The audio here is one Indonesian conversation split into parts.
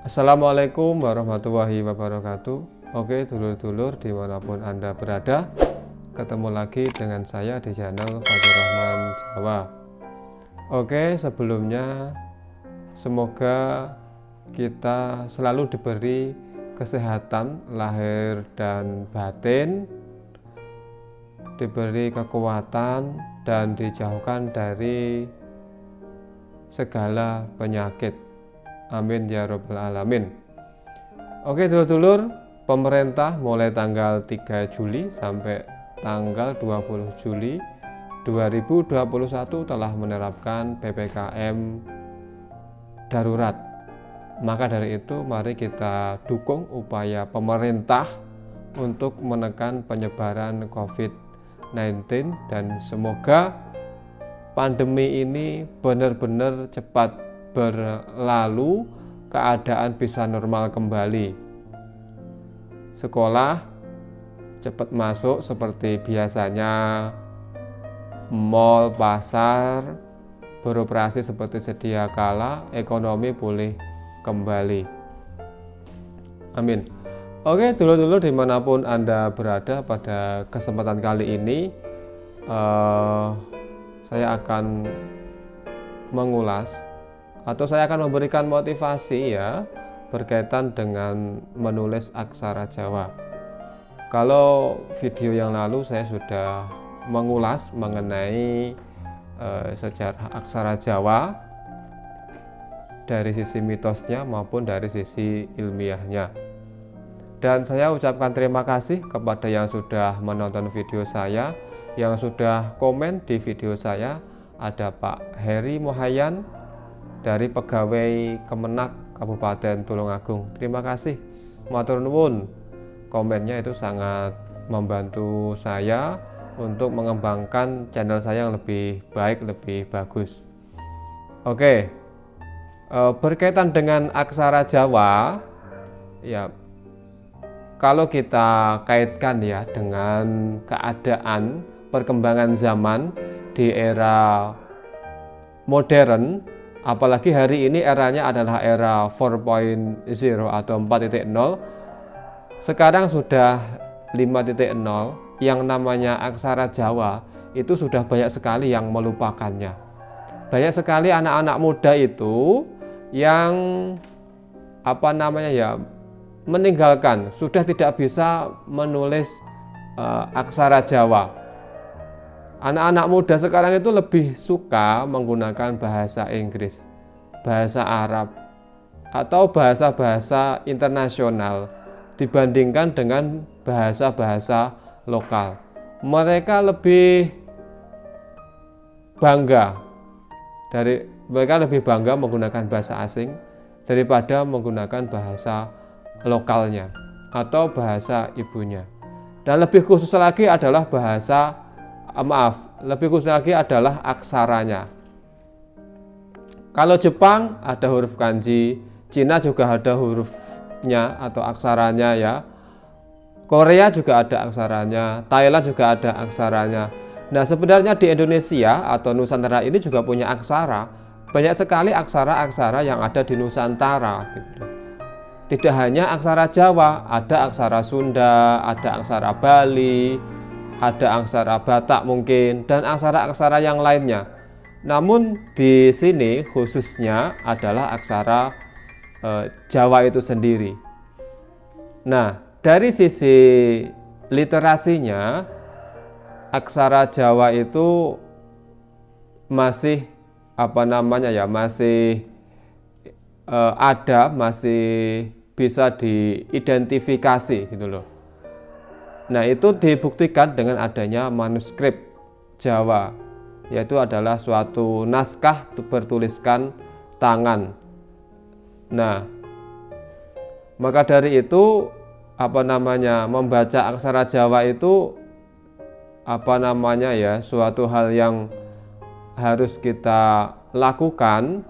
Assalamualaikum warahmatullahi wabarakatuh. Oke, dulur-dulur dimanapun Anda berada, ketemu lagi dengan saya di channel Fatur Rahman Jawa. Oke, sebelumnya semoga kita selalu diberi kesehatan lahir dan batin, diberi kekuatan dan dijauhkan dari segala penyakit. Amin ya robbal alamin. Oke dulur-dulur, pemerintah mulai tanggal 3 Juli sampai tanggal 20 Juli 2021 telah menerapkan PPKM darurat. Maka dari itu mari kita dukung upaya pemerintah untuk menekan penyebaran COVID-19 dan semoga pandemi ini benar-benar cepat berlalu, keadaan bisa normal kembali. Sekolah cepat masuk seperti biasanya, mal, pasar beroperasi seperti sedia kala, ekonomi pulih kembali. Amin. Oke, dulur-dulur dimanapun Anda berada, pada kesempatan kali ini saya akan mengulas atau saya akan memberikan motivasi ya berkaitan dengan menulis aksara Jawa. Kalau video yang lalu saya sudah mengulas mengenai sejarah aksara Jawa dari sisi mitosnya maupun dari sisi ilmiahnya. Dan saya ucapkan terima kasih kepada yang sudah menonton video saya, yang sudah komen di video saya. Ada Pak Heri Mohayan dari pegawai Kemenak Kabupaten Tulungagung. Terima kasih, matur nuwun. Komennya itu sangat membantu saya untuk mengembangkan channel saya yang lebih baik, lebih bagus. Oke, berkaitan dengan aksara Jawa, ya kalau kita kaitkan ya dengan keadaan perkembangan zaman di era modern, apalagi hari ini eranya adalah era 4.0 atau 4.0. Sekarang sudah 5.0, yang namanya aksara Jawa itu sudah banyak sekali yang melupakannya. Banyak sekali anak-anak muda itu yang meninggalkan, sudah tidak bisa menulis aksara Jawa. Anak-anak muda sekarang itu lebih suka menggunakan bahasa Inggris, bahasa Arab, atau bahasa-bahasa internasional dibandingkan dengan bahasa-bahasa lokal. Mereka lebih bangga menggunakan bahasa asing daripada menggunakan bahasa lokalnya atau bahasa ibunya. Dan lebih khusus lagi adalah aksaranya. Kalau Jepang ada huruf kanji, Cina juga ada hurufnya atau aksaranya ya. Korea juga ada aksaranya, Thailand juga ada aksaranya. Nah, sebenarnya di Indonesia atau Nusantara ini juga punya aksara. Banyak sekali aksara-aksara yang ada di Nusantara gitu. Tidak hanya aksara Jawa, ada aksara Sunda, ada aksara Bali, ada aksara Batak mungkin, dan aksara-aksara yang lainnya. Namun di sini khususnya adalah aksara Jawa itu sendiri. Nah, dari sisi literasinya, aksara Jawa itu masih masih bisa diidentifikasi gitu loh. Nah, itu dibuktikan dengan adanya manuskrip Jawa, yaitu adalah suatu naskah bertuliskan tangan. Nah, maka dari itu membaca aksara Jawa itu suatu hal yang harus kita lakukan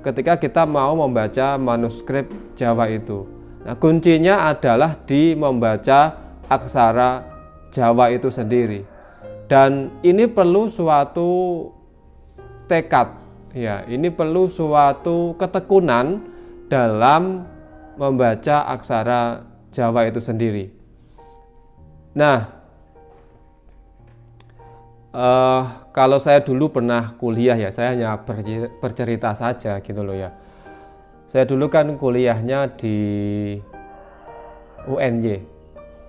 ketika kita mau membaca manuskrip Jawa itu. Nah, kuncinya adalah di membaca aksara Jawa itu sendiri, dan ini perlu suatu tekad ya, ini perlu suatu ketekunan dalam membaca aksara Jawa itu sendiri. Nah, kalau saya dulu pernah kuliah ya, saya hanya bercerita saja gitu loh ya. Saya dulu kan kuliahnya di UNY,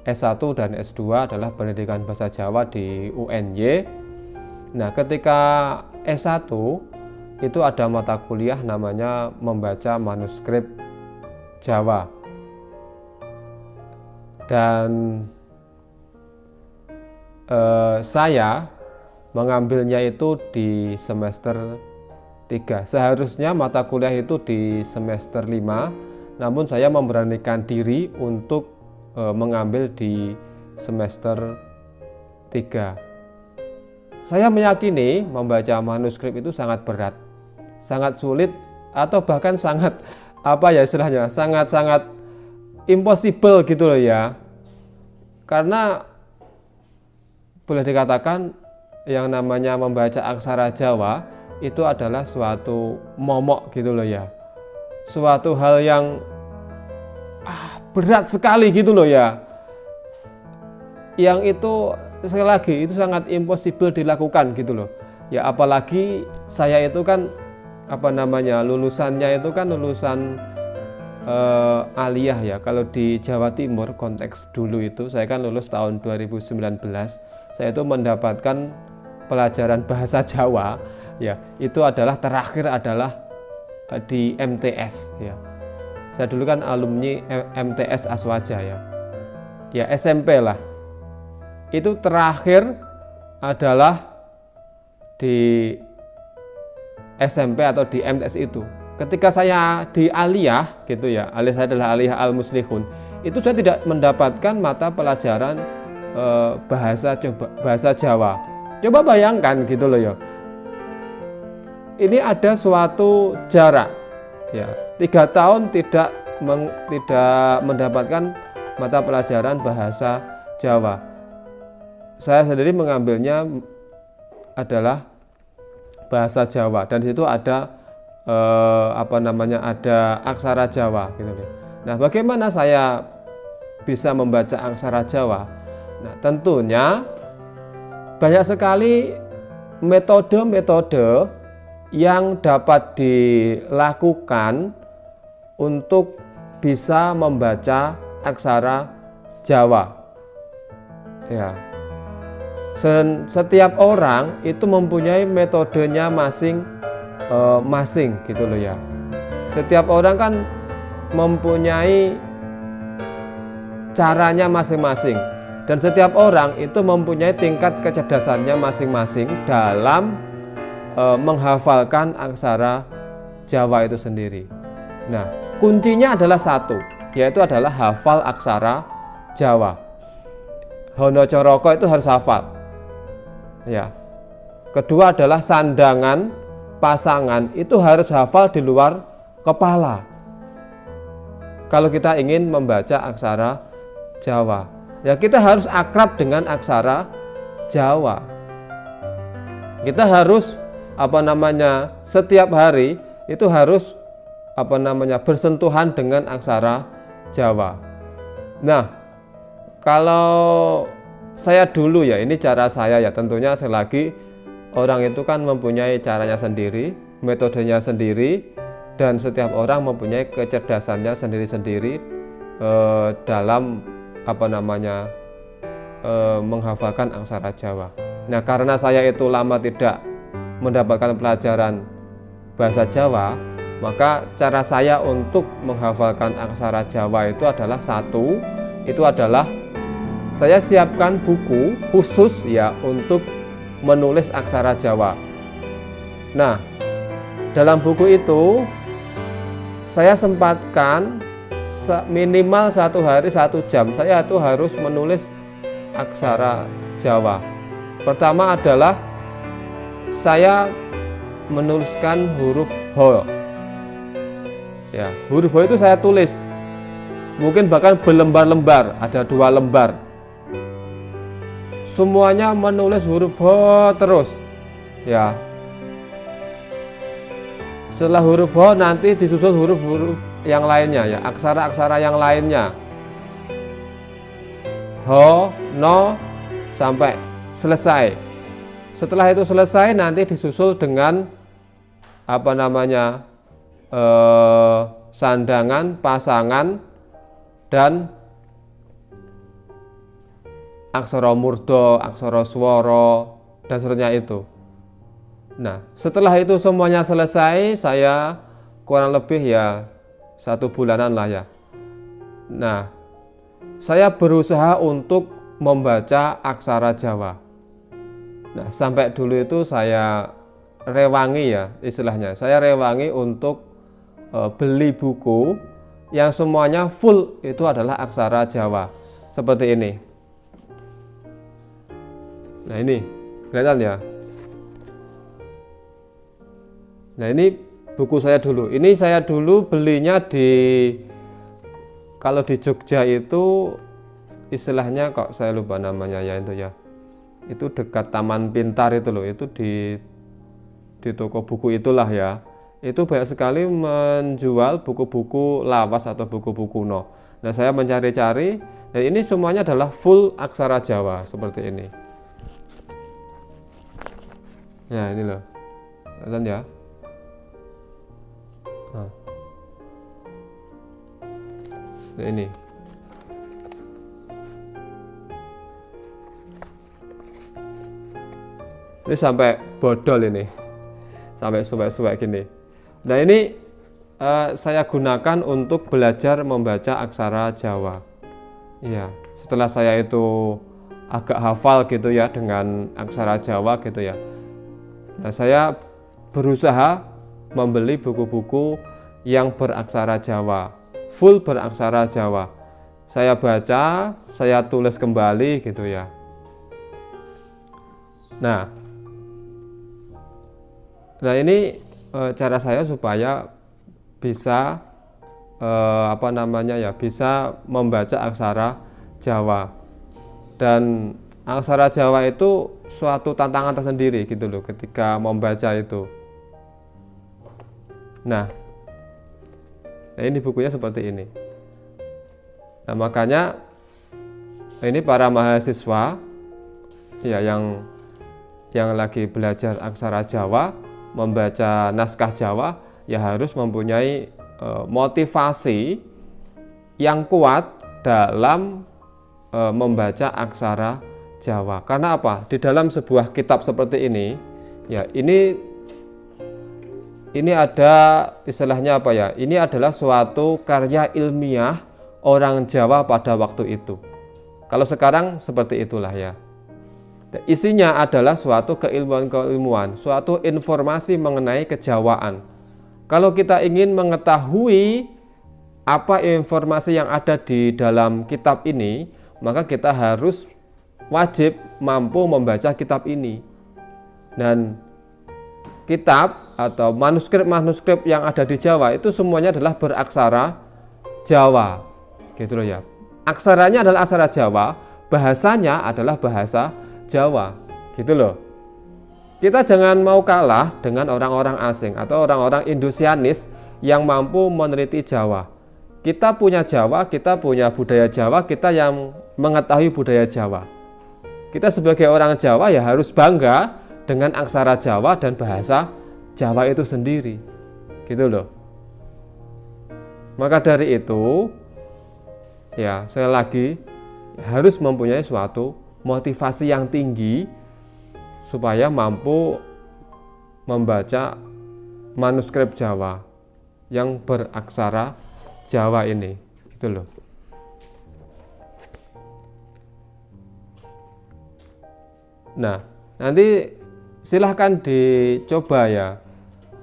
S1 dan S2 adalah pendidikan bahasa Jawa di UNY. Nah, ketika S1 itu ada mata kuliah namanya membaca manuskrip Jawa. Dan saya mengambilnya itu di semester 3. Seharusnya mata kuliah itu di semester 5, namun saya memberanikan diri untuk mengambil di semester 3. Saya meyakini membaca manuskrip itu sangat berat, sangat sulit, atau bahkan sangat istilahnya sangat impossible gitu loh ya. Karena boleh dikatakan yang namanya membaca aksara Jawa itu adalah suatu momok gitu loh ya. Suatu hal yang berat sekali gitu loh ya. Yang itu sekali lagi itu sangat impossible dilakukan gitu loh. Ya apalagi saya itu kan lulusannya itu kan lulusan aliyah ya. Kalau di Jawa Timur konteks dulu itu saya kan lulus tahun 2019. Saya itu mendapatkan pelajaran bahasa Jawa ya, itu adalah terakhir adalah di MTS ya. Saya dulu kan alumni MTS Aswaja ya. Ya SMP lah. Itu terakhir adalah di SMP atau di MTS itu. Ketika saya di aliyah gitu ya, aliyah saya adalah aliyah al-muslihun, itu saya tidak mendapatkan mata pelajaran bahasa Jawa. Coba bayangkan gitu loh ya. Ini ada suatu jarak ya, 3 tahun tidak mendapatkan mata pelajaran bahasa Jawa. Saya sendiri mengambilnya adalah bahasa Jawa dan di situ ada ada aksara Jawa gitu loh. Nah, bagaimana saya bisa membaca aksara Jawa? Nah, tentunya banyak sekali metode-metode yang dapat dilakukan untuk bisa membaca aksara Jawa. Ya. Setiap orang itu mempunyai metodenya masing-masing gitu loh ya. Setiap orang kan mempunyai caranya masing-masing. Dan setiap orang itu mempunyai tingkat kecerdasannya masing-masing dalam menghafalkan aksara Jawa itu sendiri. Nah, kuncinya adalah satu, yaitu adalah hafal aksara Jawa. Hono coroko itu harus hafal. Ya. Kedua adalah sandangan, pasangan itu harus hafal di luar kepala. Kalau kita ingin membaca aksara Jawa, ya kita harus akrab dengan aksara Jawa. Kita harus setiap hari itu harus bersentuhan dengan aksara Jawa. Nah, kalau saya dulu ya, ini cara saya ya, tentunya selagi orang itu kan mempunyai caranya sendiri, metodenya sendiri, dan setiap orang mempunyai kecerdasannya sendiri-sendiri dalam menghafalkan aksara Jawa. Nah, karena saya itu lama tidak mendapatkan pelajaran bahasa Jawa, maka cara saya untuk menghafalkan aksara Jawa itu adalah saya siapkan buku khusus ya untuk menulis aksara Jawa. Nah, dalam buku itu saya sempatkan minimal 1 hari 1 jam saya itu harus menulis aksara Jawa. Pertama adalah saya menuliskan huruf Ho. Ya, huruf Ho itu saya tulis. Mungkin bahkan berlembar-lembar, ada 2 lembar. Semuanya menulis huruf Ho terus. Ya. Setelah huruf ho nanti disusul huruf-huruf yang lainnya ya, aksara-aksara yang lainnya. Ho, no, sampai selesai. Setelah itu selesai nanti disusul dengan apa namanya, sandangan, pasangan, dan aksara murda, aksara swara, dan seterusnya itu. Nah, setelah itu semuanya selesai, saya kurang lebih ya 1 bulanan lah ya. Nah, saya berusaha untuk membaca aksara Jawa. Nah, sampai dulu itu saya rewangi ya istilahnya. Saya rewangi untuk beli buku yang semuanya full itu adalah aksara Jawa. Seperti ini. Nah, ini kelihatan ya. Nah, ini buku saya dulu. Ini saya dulu belinya kalau di Jogja itu istilahnya, kok saya lupa namanya ya itu ya. Itu dekat Taman Pintar itu loh. Itu di toko buku itulah ya. Itu banyak sekali menjual buku-buku lawas atau buku-buku kuno. Nah, saya mencari-cari dan ini semuanya adalah full aksara Jawa seperti ini. Nah, ini loh. Kelihatan ya. Nah, ini sampai bodol ini, sampai suwek-suwek gini. Nah, ini saya gunakan untuk belajar membaca aksara Jawa. Iya, setelah saya itu agak hafal gitu ya dengan aksara Jawa gitu ya. Nah, saya berusaha membeli buku-buku yang beraksara Jawa, full beraksara Jawa. Saya baca, saya tulis kembali gitu ya. Nah ini cara saya supaya bisa apa namanya ya, bisa membaca aksara Jawa. Dan aksara Jawa itu suatu tantangan tersendiri gitu loh ketika membaca itu. Nah, ini bukunya seperti ini. Nah, makanya ini para mahasiswa ya yang lagi belajar aksara Jawa, membaca naskah Jawa ya harus mempunyai motivasi yang kuat dalam membaca aksara Jawa. Karena apa? Di dalam sebuah kitab seperti ini ya, ini ada istilahnya apa ya? Ini adalah suatu karya ilmiah orang Jawa pada waktu itu. Kalau sekarang seperti itulah ya. Isinya adalah suatu keilmuan-keilmuan, suatu informasi mengenai kejawaan. Kalau kita ingin mengetahui apa informasi yang ada di dalam kitab ini, maka kita harus wajib mampu membaca kitab ini. Dan kitab atau manuskrip-manuskrip yang ada di Jawa itu semuanya adalah beraksara Jawa, gitu loh ya. Aksaranya adalah aksara Jawa, bahasanya adalah bahasa Jawa, gitu loh. Kita jangan mau kalah dengan orang-orang asing atau orang-orang Indosianis yang mampu meneliti Jawa. Kita punya Jawa, kita punya budaya Jawa, kita yang mengetahui budaya Jawa. Kita sebagai orang Jawa ya harus bangga dengan aksara Jawa dan bahasa Jawa itu sendiri, gitu loh. Maka dari itu ya, saya lagi harus mempunyai suatu motivasi yang tinggi supaya mampu membaca manuskrip Jawa yang beraksara Jawa ini, gitu loh. Nah, nanti silahkan dicoba ya.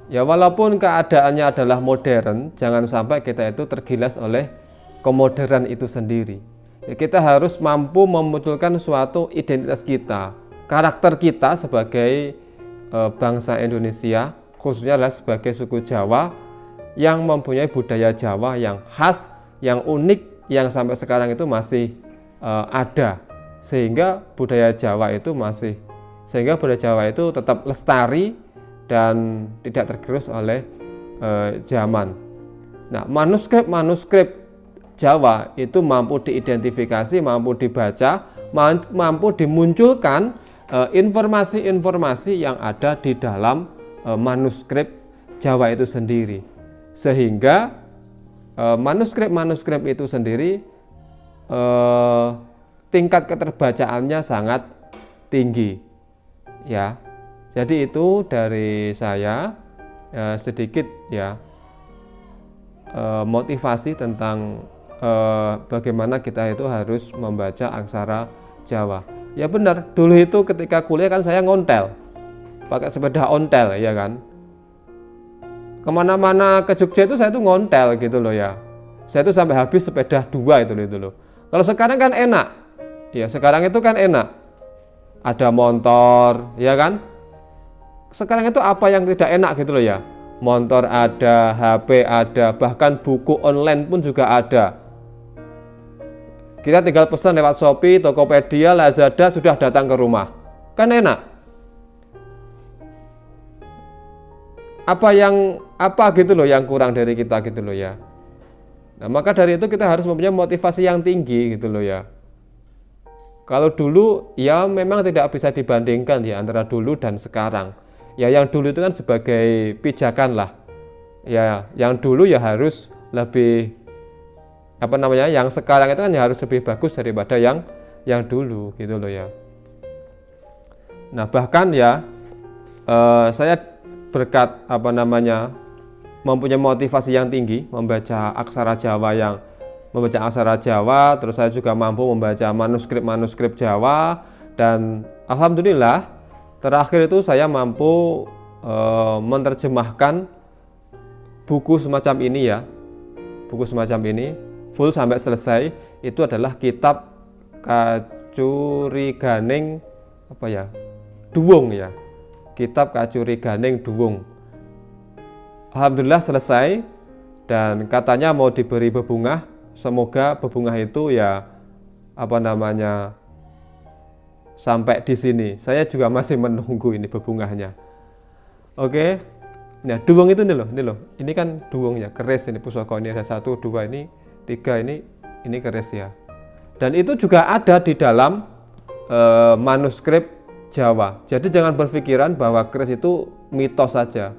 Ya, walaupun keadaannya adalah modern, jangan sampai kita itu tergilas oleh kemodernan itu sendiri. Ya, kita harus mampu memunculkan suatu identitas kita, karakter kita sebagai bangsa Indonesia, khususnya adalah sebagai suku Jawa yang mempunyai budaya Jawa yang khas, yang unik, yang sampai sekarang itu masih ada, sehingga budaya Jawa itu tetap lestari dan tidak tergerus oleh zaman. Nah, manuskrip Jawa itu mampu diidentifikasi, mampu dibaca, mampu dimunculkan informasi-informasi yang ada di dalam manuskrip Jawa itu sendiri, sehingga manuskrip itu sendiri tingkat keterbacaannya sangat tinggi, ya. Jadi itu dari saya sedikit ya motivasi tentang bagaimana kita itu harus membaca aksara Jawa. Ya benar, dulu itu ketika kuliah kan saya ngontel, pakai sepeda ontel, ya kan. Kemana-mana ke Jogja itu saya tuh ngontel gitu loh ya. Saya tuh sampai habis sepeda 2 itu loh. Kalau sekarang kan enak, ya sekarang itu kan enak. Ada motor, ya kan. Sekarang itu apa yang tidak enak gitu loh ya. Motor ada, HP ada, bahkan buku online pun juga ada. Kita tinggal pesan lewat Shopee, Tokopedia, Lazada sudah datang ke rumah. Kan enak. Apa gitu loh yang kurang dari kita gitu loh ya. Nah, maka dari itu kita harus mempunyai motivasi yang tinggi gitu loh ya. Kalau dulu ya memang tidak bisa dibandingkan ya antara dulu dan sekarang. Ya yang dulu itu kan sebagai pijakan lah. Ya yang dulu ya harus lebih yang sekarang itu kan ya harus lebih bagus daripada yang dulu gitu loh ya. Nah, bahkan ya saya berkat mempunyai motivasi yang tinggi membaca aksara Jawa, terus saya juga mampu membaca manuskrip Jawa, dan alhamdulillah terakhir itu saya mampu menerjemahkan buku semacam ini ya. Buku semacam ini full sampai selesai, itu adalah kitab Kacuriganing Duwung ya. Kitab Kacuriganing Duwung. Alhamdulillah selesai, dan katanya mau diberi bebungah. Semoga bebungah itu ya sampai di sini. Saya juga masih menunggu ini bebungahnya. Oke. Nah, duwung itu ini loh. Ini kan duwung ya, keris ini pusaka, ini ada 1, 2, ini 3, ini keris ya. Dan itu juga ada di dalam manuskrip Jawa. Jadi jangan berpikiran bahwa keris itu mitos saja.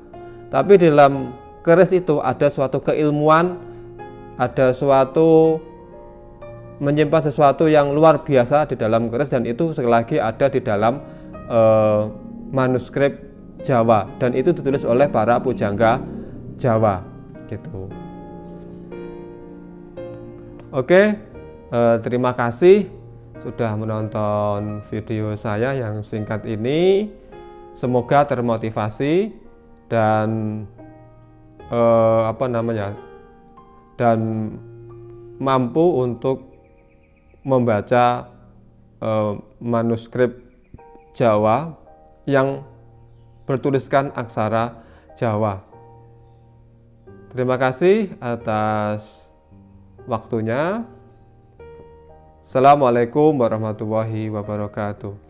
Tapi di dalam keris itu ada suatu keilmuan, ada menyimpan sesuatu yang luar biasa di dalam keris, dan itu sekali lagi ada di dalam manuskrip Jawa, dan itu ditulis oleh para pujangga Jawa gitu. Oke, terima kasih sudah menonton video saya yang singkat ini. Semoga termotivasi dan dan mampu untuk membaca manuskrip Jawa yang bertuliskan aksara Jawa. Terima kasih atas waktunya. Assalamualaikum warahmatullahi wabarakatuh.